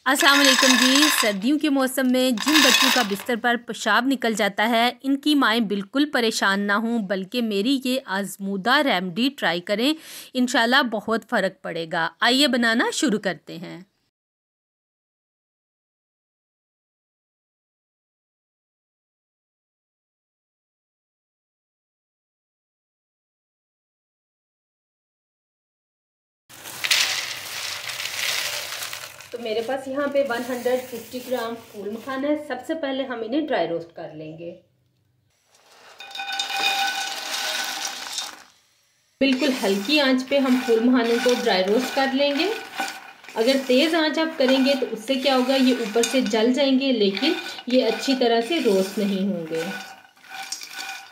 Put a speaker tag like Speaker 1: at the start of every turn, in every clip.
Speaker 1: अस्सलाम वालेकुम जी। सर्दियों के मौसम में जिन बच्चों का बिस्तर पर पेशाब निकल जाता है, इनकी माएँ बिल्कुल परेशान ना हों, बल्कि मेरी ये आज़मूदा रेमेडी ट्राई करें। इंशाल्लाह बहुत फ़र्क पड़ेगा। आइए बनाना शुरू करते हैं। तो मेरे पास यहाँ पे 150 ग्राम फूल मखाना है। सबसे पहले हम इन्हें ड्राई रोस्ट कर लेंगे। बिल्कुल हल्की आंच पे हम फूल मखानों को ड्राई रोस्ट कर लेंगे। अगर तेज़ आंच आप करेंगे तो उससे क्या होगा, ये ऊपर से जल जाएंगे, लेकिन ये अच्छी तरह से रोस्ट नहीं होंगे।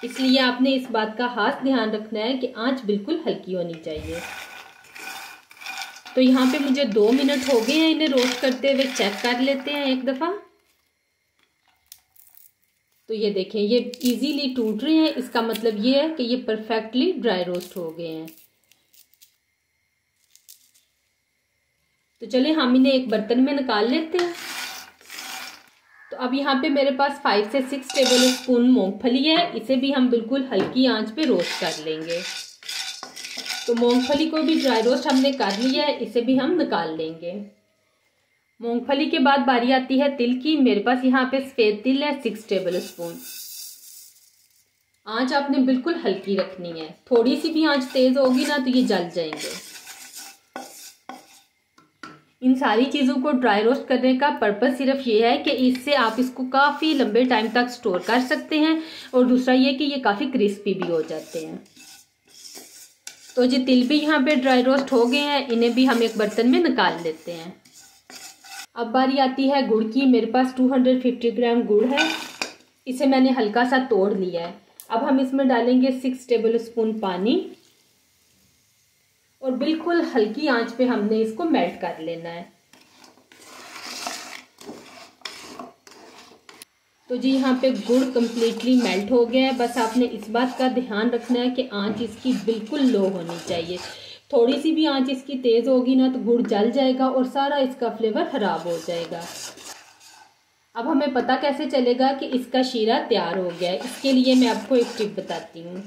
Speaker 1: इसलिए आपने इस बात का खास ध्यान रखना है कि आंच बिल्कुल हल्की होनी चाहिए। तो यहाँ पे मुझे 2 मिनट हो गए हैं इन्हें रोस्ट करते हुए। चेक कर लेते हैं एक दफ़ा। तो ये देखें, ये इजीली टूट रहे हैं। इसका मतलब ये है कि ये परफेक्टली ड्राई रोस्ट हो गए हैं। तो चलिए हम इन्हें एक बर्तन में निकाल लेते हैं। तो अब यहाँ पे मेरे पास 5 से 6 टेबल स्पून मूंगफली है। इसे भी हम बिल्कुल हल्की आंच पे रोस्ट कर लेंगे। तो मूंगफली को भी ड्राई रोस्ट हमने कर लिया है, इसे भी हम निकाल लेंगे। मूंगफली के बाद बारी आती है तिल की। मेरे पास यहाँ पे सफेद तिल है 6 टेबल स्पून। आंच आपने बिल्कुल हल्की रखनी है। थोड़ी सी भी आंच तेज होगी ना तो ये जल जाएंगे। इन सारी चीज़ों को ड्राई रोस्ट करने का पर्पस सिर्फ ये है कि इससे आप इसको काफ़ी लंबे टाइम तक स्टोर कर सकते हैं, और दूसरा ये कि ये काफ़ी क्रिस्पी भी हो जाते हैं। तो जी तिल भी यहाँ पे ड्राई रोस्ट हो गए हैं, इन्हें भी हम एक बर्तन में निकाल लेते हैं। अब बारी आती है गुड़ की। मेरे पास 250 ग्राम गुड़ है। इसे मैंने हल्का सा तोड़ लिया है। अब हम इसमें डालेंगे 6 टेबल स्पून पानी, और बिल्कुल हल्की आंच पे हमने इसको मेल्ट कर लेना है। तो जी यहाँ पे गुड़ कम्प्लीटली मेल्ट हो गया है। बस आपने इस बात का ध्यान रखना है कि आंच इसकी बिल्कुल लो होनी चाहिए। थोड़ी सी भी आंच इसकी तेज़ होगी ना तो गुड़ जल जाएगा और सारा इसका फ्लेवर खराब हो जाएगा। अब हमें पता कैसे चलेगा कि इसका शीरा तैयार हो गया है? इसके लिए मैं आपको एक टिप बताती हूँ।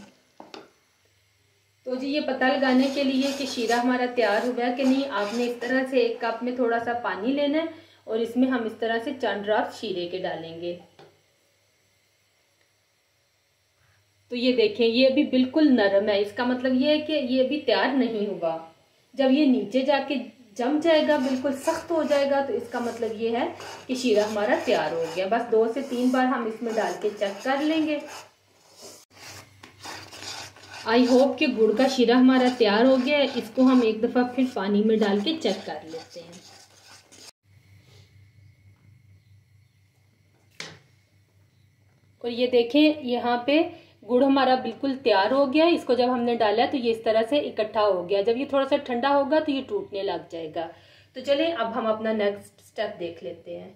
Speaker 1: तो जी ये पता लगाने के लिए कि शीरा हमारा तैयार हो गया कि नहीं, आपने इस तरह से एक कप में थोड़ा सा पानी लेना है, और इसमें हम इस तरह से चंद ड्रॉप्स शीरे के डालेंगे। तो ये देखें, ये अभी बिल्कुल नरम है। इसका मतलब ये है कि ये अभी तैयार नहीं हुआ। जब ये नीचे जाके जम जाएगा, बिल्कुल सख्त हो जाएगा, तो इसका मतलब ये है कि शीरा हमारा तैयार हो गया। बस 2 से 3 बार हम इसमें डाल के चेक कर लेंगे। आई होप कि गुड़ का शीरा हमारा तैयार हो गया है। इसको हम एक दफ़ा फिर पानी में डाल के चेक कर लेते हैं। और ये देखें, यहाँ पे गुड़ हमारा बिल्कुल तैयार हो गया है। इसको जब हमने डाला तो ये इस तरह से इकट्ठा हो गया। जब ये थोड़ा सा ठंडा होगा तो ये टूटने लग जाएगा। तो चलें अब हम अपना नेक्स्ट स्टेप देख लेते हैं।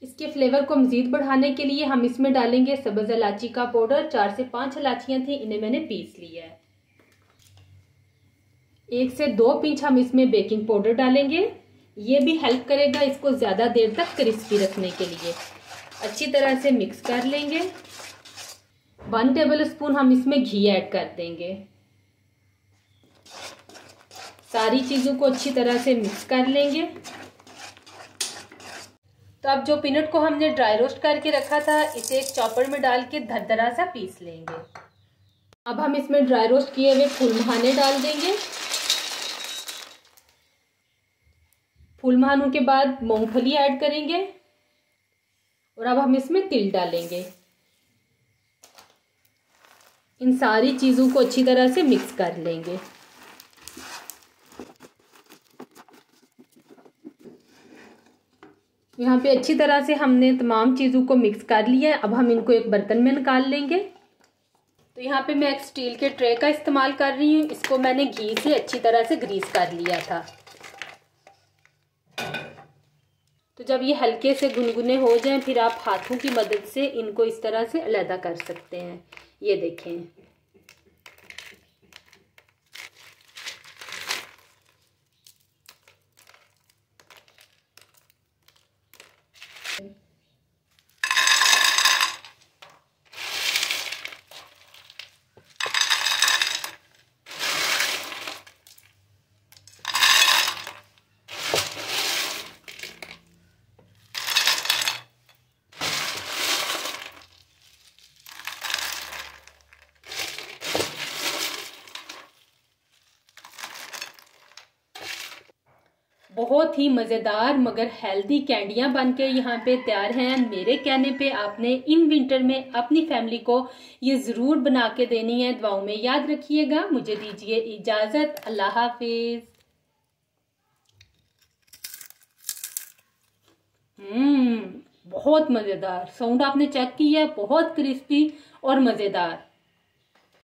Speaker 1: इसके फ्लेवर को मज़ीद बढ़ाने के लिए हम इसमें डालेंगे सब्ज़ इलायची का पाउडर। 4 से 5 इलायचियाँ थी, इन्हें मैंने पीस लिया है। 1 से 2 पिंच हम इसमें बेकिंग पाउडर डालेंगे। ये भी हेल्प करेगा इसको ज़्यादा देर तक क्रिस्पी रखने के लिए। अच्छी तरह से मिक्स कर लेंगे। 1 टेबल स्पून हम इसमें घी ऐड कर देंगे। सारी चीज़ों को अच्छी तरह से मिक्स कर लेंगे। तो अब जो पीनट को हमने ड्राई रोस्ट करके रखा था, इसे एक चॉपर में डाल के दरदरा सा पीस लेंगे। अब हम इसमें ड्राई रोस्ट किए हुए फूल मखाने डाल देंगे। फूल मखानों के बाद मूंगफली ऐड करेंगे, और अब हम इसमें तिल डालेंगे। इन सारी चीज़ों को अच्छी तरह से मिक्स कर लेंगे। यहाँ पे अच्छी तरह से हमने तमाम चीज़ों को मिक्स कर लिया है। अब हम इनको एक बर्तन में निकाल लेंगे। तो यहाँ पे मैं एक स्टील के ट्रे का इस्तेमाल कर रही हूँ। इसको मैंने घी से अच्छी तरह से ग्रीस कर लिया था। तो जब ये हल्के से गुनगुने हो जाएं, फिर आप हाथों की मदद से इनको इस तरह से अलग कर सकते हैं। ये देखें। बहुत ही मज़ेदार मगर हेल्दी कैंडियां बन के यहाँ पे तैयार हैं। मेरे कहने पे आपने इन विंटर में अपनी फैमिली को ये ज़रूर बना के देनी है। दुआओं में याद रखिएगा। मुझे दीजिए इजाज़त। अल्लाह हाफिज़। बहुत मज़ेदार। साउंड आपने चेक किया, बहुत क्रिस्पी और मज़ेदार।